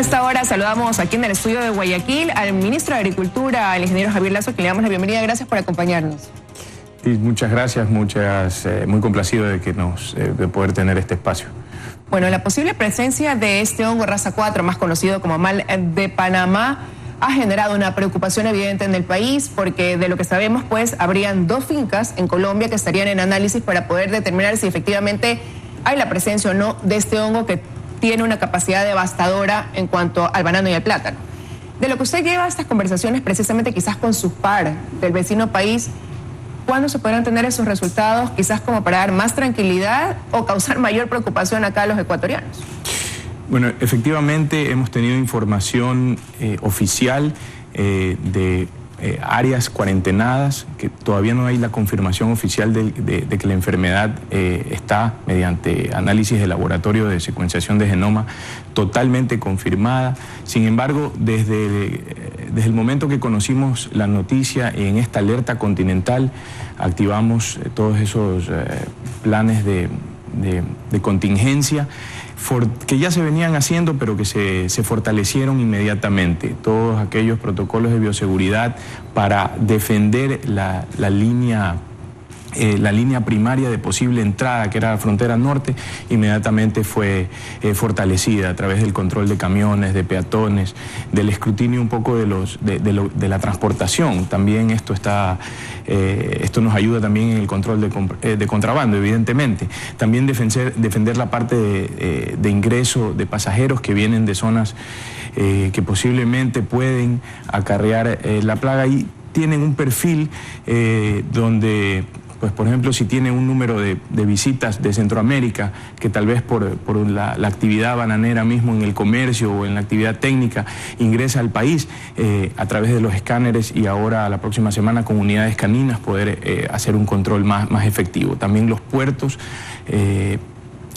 esta hora saludamos aquí en el estudio de Guayaquil al ministro de Agricultura, al ingeniero Javier Lazo, que le damos la bienvenida. Gracias por acompañarnos. Sí, muchas gracias, muy complacido de poder tener este espacio. Bueno, la posible presencia de este hongo raza 4, más conocido como mal de Panamá, ha generado una preocupación evidente en el país, porque de lo que sabemos, pues, habrían 2 fincas en Colombia que estarían en análisis para poder determinar si efectivamente hay la presencia o no de este hongo que tiene una capacidad devastadora en cuanto al banano y al plátano. De lo que usted lleva estas conversaciones, precisamente quizás con su par del vecino país, ¿cuándo se podrán tener esos resultados, quizás como para dar más tranquilidad o causar mayor preocupación acá a los ecuatorianos? Bueno, efectivamente hemos tenido información oficial de áreas cuarentenadas, que todavía no hay la confirmación oficial de que la enfermedad está, mediante análisis de laboratorio de secuenciación de genoma, totalmente confirmada. Sin embargo, desde el momento que conocimos la noticia en esta alerta continental, activamos todos esos planes de contingencia que ya se venían haciendo, pero que se fortalecieron inmediatamente. Todos aquellos protocolos de bioseguridad para defender la línea primaria de posible entrada, que era la frontera norte, inmediatamente fue fortalecida a través del control de camiones, de peatones, del escrutinio un poco de la transportación. También esto nos ayuda también en el control de contrabando, evidentemente. También defender la parte de ingreso de pasajeros que vienen de zonas que posiblemente pueden acarrear la plaga, y tienen un perfil donde, pues, por ejemplo, si tiene un número de visitas de Centroamérica, que tal vez por la actividad bananera mismo en el comercio o en la actividad técnica ingresa al país, a través de los escáneres, y ahora la próxima semana con unidades caninas poder hacer un control más efectivo. También los puertos,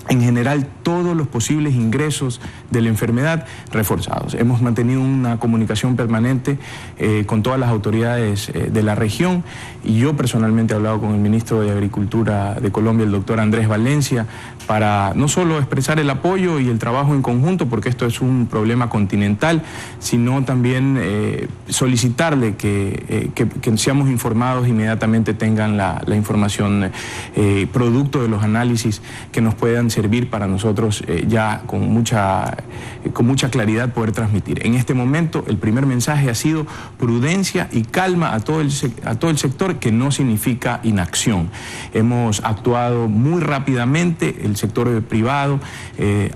en general, todos los posibles ingresos de la enfermedad reforzados. Hemos mantenido una comunicación permanente con todas las autoridades de la región, y yo personalmente he hablado con el ministro de Agricultura de Colombia, el doctor Andrés Valencia, para no solo expresar el apoyo y el trabajo en conjunto, porque esto es un problema continental, sino también solicitarle que seamos informados, inmediatamente tengan la información producto de los análisis que nos puedan servir para nosotros ya con mucha claridad poder transmitir. En este momento el primer mensaje ha sido prudencia y calma a todo el sector, que no significa inacción. Hemos actuado muy rápidamente, el sector privado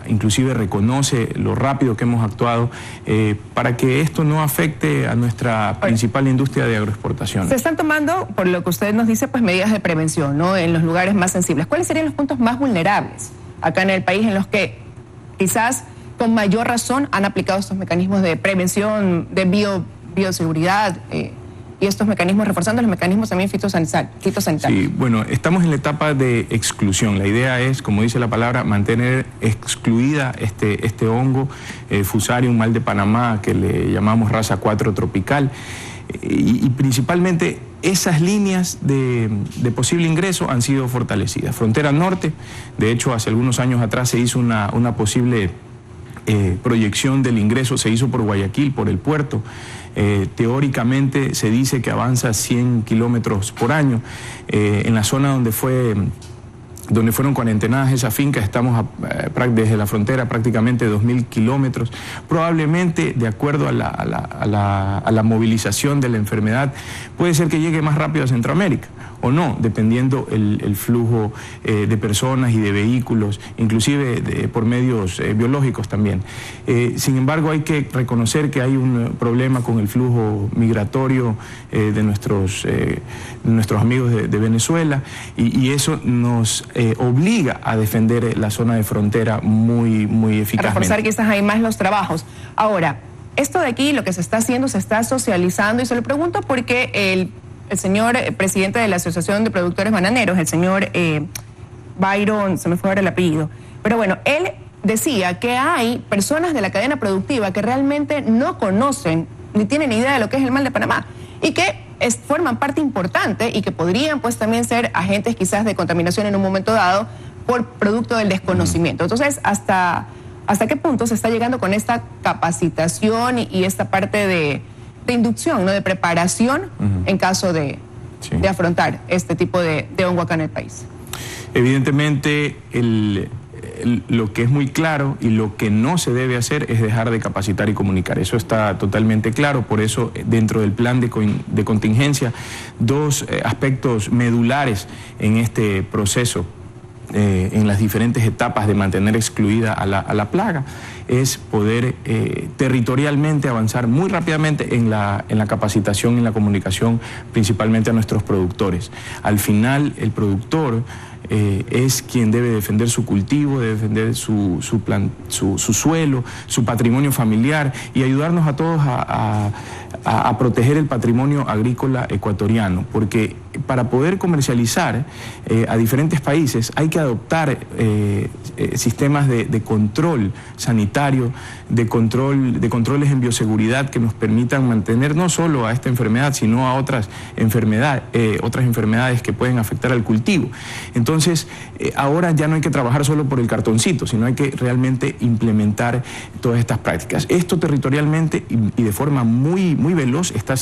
inclusive reconoce lo rápido que hemos actuado para que esto no afecte a nuestra principal industria de agroexportación. Se están tomando, por lo que usted nos dice, pues medidas de prevención, ¿no?, en los lugares más sensibles. ¿Cuáles serían los puntos más vulnerables acá en el país en los que quizás con mayor razón han aplicado estos mecanismos de prevención, de bioseguridad y estos mecanismos, reforzando los mecanismos también fitosanitarios? Sí, bueno, estamos en la etapa de exclusión. La idea es, como dice la palabra, mantener excluida este hongo, Fusarium mal de Panamá, que le llamamos raza 4 tropical, y principalmente esas líneas de posible ingreso han sido fortalecidas. Frontera norte, de hecho, hace algunos años atrás se hizo una posible proyección del ingreso, se hizo por Guayaquil, por el puerto. Teóricamente se dice que avanza 100 kilómetros por año. En la zona donde fueron cuarentenadas esas fincas, estamos desde la frontera prácticamente 2.000 kilómetros. Probablemente, de acuerdo a la movilización de la enfermedad, puede ser que llegue más rápido a Centroamérica o no, dependiendo el flujo de personas y de vehículos, inclusive por medios biológicos también. Sin embargo, hay que reconocer que hay un problema con el flujo migratorio de nuestros amigos de Venezuela, y eso nos obliga a defender la zona de frontera muy eficazmente. A reforzar quizás ahí más los trabajos. Ahora, esto de aquí, lo que se está haciendo, se está socializando, y se lo pregunto porque el señor presidente de la Asociación de Productores Bananeros, el señor Byron, se me fue ahora el apellido, pero bueno, él decía que hay personas de la cadena productiva que realmente no conocen ni tienen idea de lo que es el mal de Panamá, y que forman parte importante y que podrían pues también ser agentes quizás de contaminación en un momento dado por producto del desconocimiento. Entonces, hasta ¿Hasta qué punto se está llegando con esta capacitación y esta parte de inducción, ¿no?, de preparación en caso de afrontar este tipo de hongo acá en el país? Evidentemente, lo que es muy claro y lo que no se debe hacer es dejar de capacitar y comunicar. Eso está totalmente claro. Por eso, dentro del plan de contingencia, dos aspectos medulares en este proceso, en las diferentes etapas de mantener excluida a la plaga, es poder territorialmente avanzar muy rápidamente en la capacitación y en la comunicación, principalmente a nuestros productores. Al final, el productor es quien debe defender su cultivo, debe defender su suelo, su patrimonio familiar y ayudarnos a todos a proteger el patrimonio agrícola ecuatoriano, porque para poder comercializar a diferentes países hay que adoptar sistemas de control sanitario, de controles en bioseguridad que nos permitan mantener no solo a esta enfermedad, sino a otras enfermedades que pueden afectar al cultivo. Entonces, ahora ya no hay que trabajar solo por el cartoncito, sino hay que realmente implementar todas estas prácticas. Esto territorialmente y de forma muy veloz está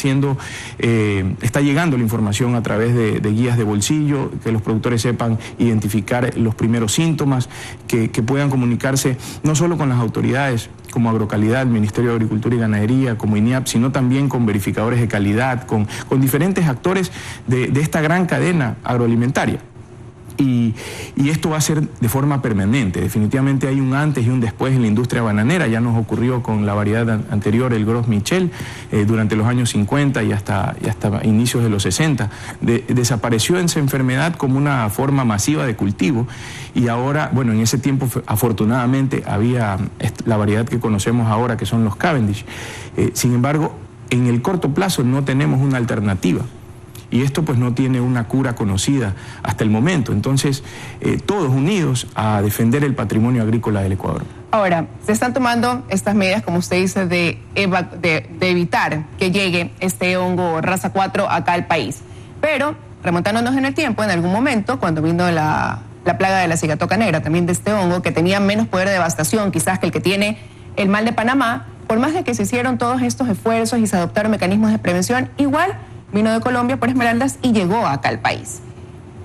llegando la información a través de guías de bolsillo, que los productores sepan identificar los primeros síntomas, que puedan comunicarse no solo con las autoridades como Agrocalidad, el Ministerio de Agricultura y Ganadería, como INIAP, sino también con verificadores de calidad, con diferentes actores de esta gran cadena agroalimentaria. Y esto va a ser de forma permanente. Definitivamente hay un antes y un después en la industria bananera. Ya nos ocurrió con la variedad anterior, el Gros Michel, durante los años 50 y hasta inicios de los 60. Desapareció esa enfermedad como una forma masiva de cultivo y ahora, bueno, en ese tiempo afortunadamente había la variedad que conocemos ahora, que son los Cavendish. Sin embargo, en el corto plazo no tenemos una alternativa. Y esto pues no tiene una cura conocida hasta el momento. Entonces, todos unidos a defender el patrimonio agrícola del Ecuador. Ahora, se están tomando estas medidas, como usted dice, de evitar que llegue este hongo raza 4 acá al país. Pero, remontándonos en el tiempo, en algún momento, cuando vino la plaga de la cigatoca negra, también de este hongo, que tenía menos poder de devastación quizás que el que tiene el mal de Panamá, por más de que se hicieron todos estos esfuerzos y se adoptaron mecanismos de prevención, igual vino de Colombia por esmeraldas y llegó acá al país.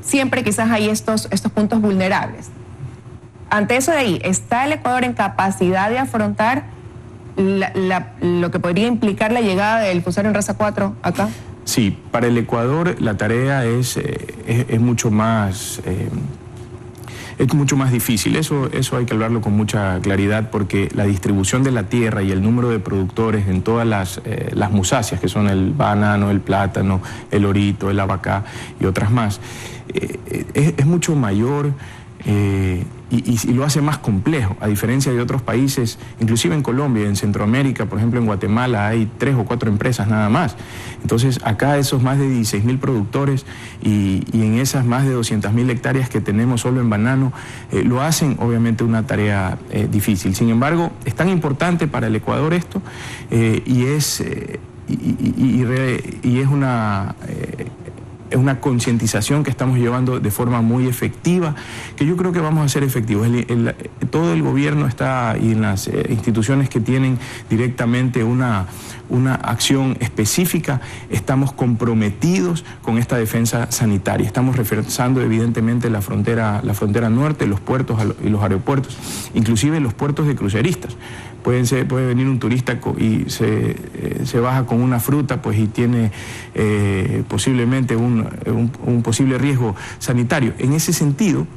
Siempre quizás hay estos puntos vulnerables. Ante eso de ahí, ¿está el Ecuador en capacidad de afrontar lo que podría implicar la llegada del Fusarium raza 4 acá? Sí, para el Ecuador la tarea es mucho más... Es mucho más difícil, eso hay que hablarlo con mucha claridad, porque la distribución de la tierra y el número de productores en todas las musáceas, que son el banano, el plátano, el orito, el abacá y otras más, es mucho mayor y lo hace más complejo, a diferencia de otros países, inclusive en Colombia, en Centroamérica, por ejemplo en Guatemala hay 3 o 4 empresas nada más. Entonces acá esos más de 16.000 productores y en esas más de 200.000 hectáreas que tenemos solo en banano, lo hacen obviamente una tarea difícil. Sin embargo, es tan importante para el Ecuador esto y es una concientización que estamos llevando de forma muy efectiva, que yo creo que vamos a ser efectivos. Todo el gobierno está, y en las instituciones que tienen directamente una acción específica, estamos comprometidos con esta defensa sanitaria. Estamos reforzando evidentemente la frontera norte, los puertos y los aeropuertos, inclusive los puertos de cruceristas. Puede venir un turista y se baja con una fruta, pues, y tiene posiblemente un posible riesgo sanitario. En ese sentido,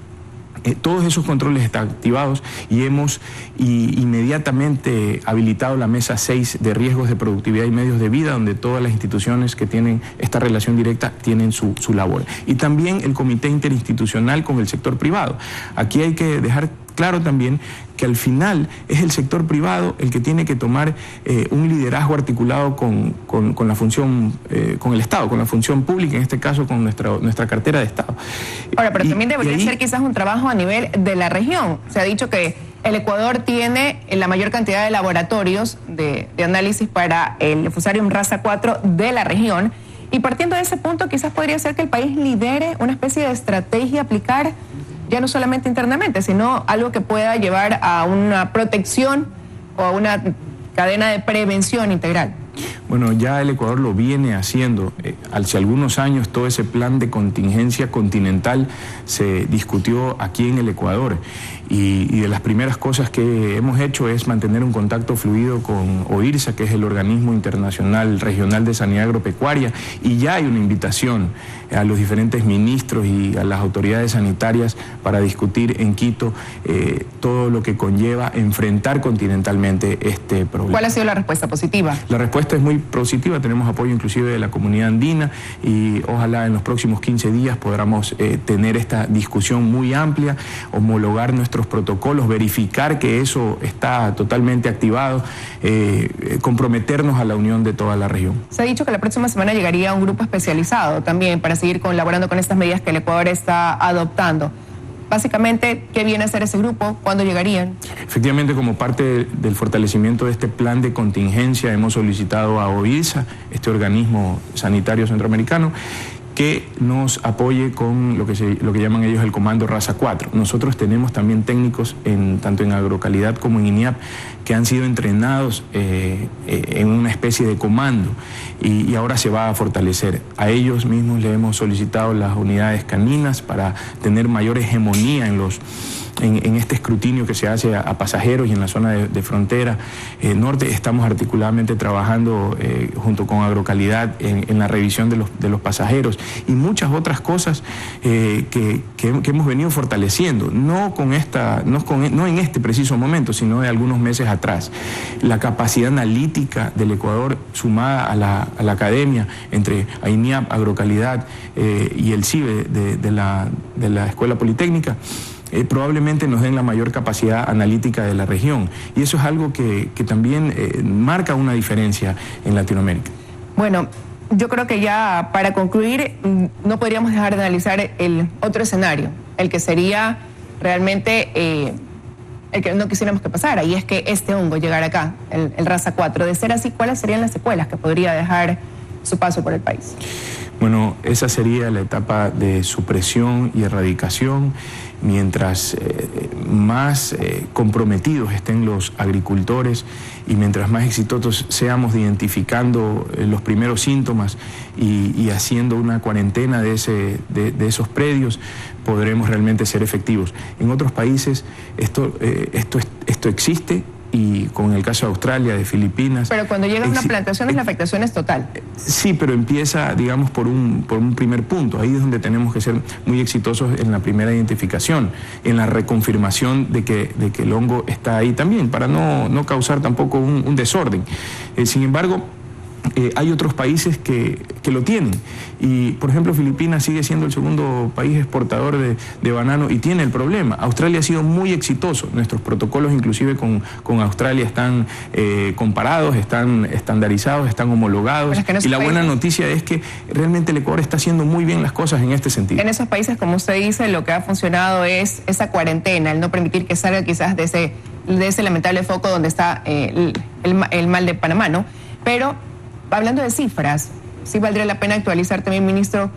todos esos controles están activados y hemos inmediatamente habilitado la mesa 6 de riesgos de productividad y medios de vida, donde todas las instituciones que tienen esta relación directa tienen su labor. Y también el comité interinstitucional con el sector privado. Aquí hay que dejar claro también que al final es el sector privado el que tiene que tomar un liderazgo articulado con la función, con el Estado, con la función pública, en este caso con nuestra cartera de Estado. Ahora, pero también debería ser quizás un trabajo a nivel de la región. Se ha dicho que el Ecuador tiene la mayor cantidad de laboratorios de análisis para el Fusarium raza 4 de la región, y partiendo de ese punto quizás podría ser que el país lidere una especie de estrategia a aplicar ya no solamente internamente, sino algo que pueda llevar a una protección o a una cadena de prevención integral? Bueno, ya el Ecuador lo viene haciendo. Hace algunos años todo ese plan de contingencia continental se discutió aquí en el Ecuador y de las primeras cosas que hemos hecho es mantener un contacto fluido con OIRSA, que es el Organismo Internacional Regional de Sanidad Agropecuaria, y ya hay una invitación a los diferentes ministros y a las autoridades sanitarias para discutir en Quito todo lo que conlleva enfrentar continentalmente este problema. ¿Cuál ha sido la respuesta positiva? La respuesta es muy positiva, tenemos apoyo inclusive de la comunidad andina y ojalá en los próximos 15 días podamos tener esta discusión muy amplia, homologar nuestros protocolos, verificar que eso está totalmente activado, comprometernos a la unión de toda la región. Se ha dicho que la próxima semana llegaría un grupo especializado también para seguir colaborando con estas medidas que el Ecuador está adoptando. Básicamente, ¿qué viene a hacer ese grupo? ¿Cuándo llegarían? Efectivamente, como parte del fortalecimiento de este plan de contingencia, hemos solicitado a OIRSA, este organismo sanitario centroamericano, que nos apoye con lo que llaman ellos el Comando Raza 4. Nosotros tenemos también técnicos tanto en agrocalidad como en INIAP que han sido entrenados en una especie de comando y ahora se va a fortalecer. A ellos mismos le hemos solicitado las unidades caninas para tener mayor hegemonía en este escrutinio que se hace a pasajeros y en la zona de frontera norte. Estamos articuladamente trabajando junto con Agrocalidad en la revisión de los pasajeros y muchas otras cosas que hemos venido fortaleciendo, no en este preciso momento, sino de algunos meses atrás. La capacidad analítica del Ecuador sumada a la academia, entre AINIAP, Agrocalidad y el CIBE de la Escuela Politécnica, probablemente nos den la mayor capacidad analítica de la región. Y eso es algo que también marca una diferencia en Latinoamérica. Bueno, yo creo que ya para concluir no podríamos dejar de analizar el otro escenario, el que sería realmente el que no quisiéramos que pasara, y es que este hongo llegara acá, el Raza 4. De ser así, ¿cuáles serían las secuelas que podría dejar su paso por el país? Bueno, esa sería la etapa de supresión y erradicación. Mientras más comprometidos estén los agricultores y mientras más exitosos seamos identificando los primeros síntomas y haciendo una cuarentena de esos predios, podremos realmente ser efectivos. En otros países esto existe, y con el caso de Australia, de Filipinas... Pero cuando llega una plantación la afectación es total. Sí, pero empieza, digamos, por un primer punto. Ahí es donde tenemos que ser muy exitosos en la primera identificación, en la reconfirmación de que el hongo está ahí también, para no causar tampoco un desorden. Sin embargo, hay otros países que lo tienen. Y, por ejemplo, Filipinas sigue siendo el segundo país exportador de banano y tiene el problema. Australia ha sido muy exitoso. Nuestros protocolos, inclusive con Australia, están comparados, están estandarizados, están homologados. Y la buena noticia es que realmente el Ecuador está haciendo muy bien las cosas en este sentido. En esos países, como usted dice, lo que ha funcionado es esa cuarentena, el no permitir que salga quizás de ese lamentable foco donde está el mal de Panamá, ¿no? Pero hablando de cifras, sí valdría la pena actualizar también, ministro,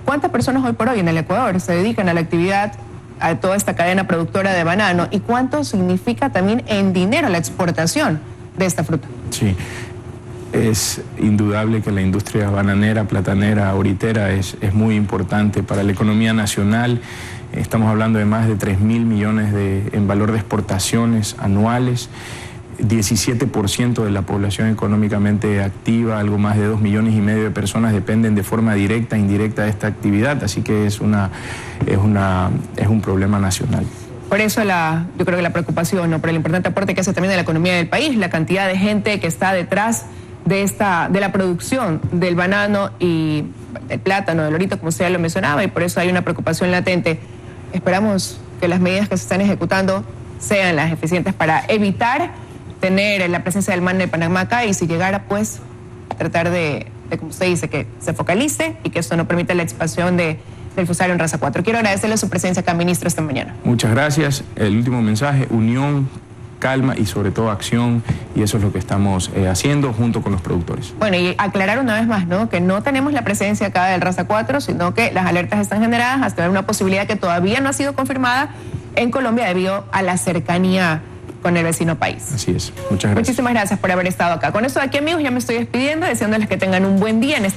¿cuántas personas hoy por hoy en el Ecuador se dedican a la actividad, a toda esta cadena productora de banano, y cuánto significa también en dinero la exportación de esta fruta? Sí, es indudable que la industria bananera, platanera, ahoritera es muy importante para la economía nacional. Estamos hablando de más de 3.000 millones en valor de exportaciones anuales. 17% de la población económicamente activa, algo más de 2,5 millones de personas dependen de forma directa e indirecta de esta actividad, así que es un problema nacional. Por eso yo creo que la preocupación, ¿no?, por el importante aporte que hace también a la economía del país, la cantidad de gente que está detrás de la producción del banano y del plátano, del orito, como usted ya lo mencionaba, y por eso hay una preocupación latente. Esperamos que las medidas que se están ejecutando sean las eficientes para evitar tener la presencia del mal de Panamá acá, y si llegara, pues tratar de, como usted dice, que se focalice y que esto no permita la expansión del Fusarium en Raza 4. Quiero agradecerle su presencia acá, ministro, esta mañana. Muchas gracias. El último mensaje: unión calma y sobre todo acción, y eso es lo que estamos haciendo junto con los productores. Bueno, y aclarar una vez más, ¿no?, que no tenemos la presencia acá del Raza 4, sino que las alertas están generadas hasta una posibilidad que todavía no ha sido confirmada en Colombia debido a la cercanía con el vecino país. Así es. Muchas gracias. Muchísimas gracias por haber estado acá. Con eso de aquí, amigos, ya me estoy despidiendo, deseándoles que tengan un buen día en este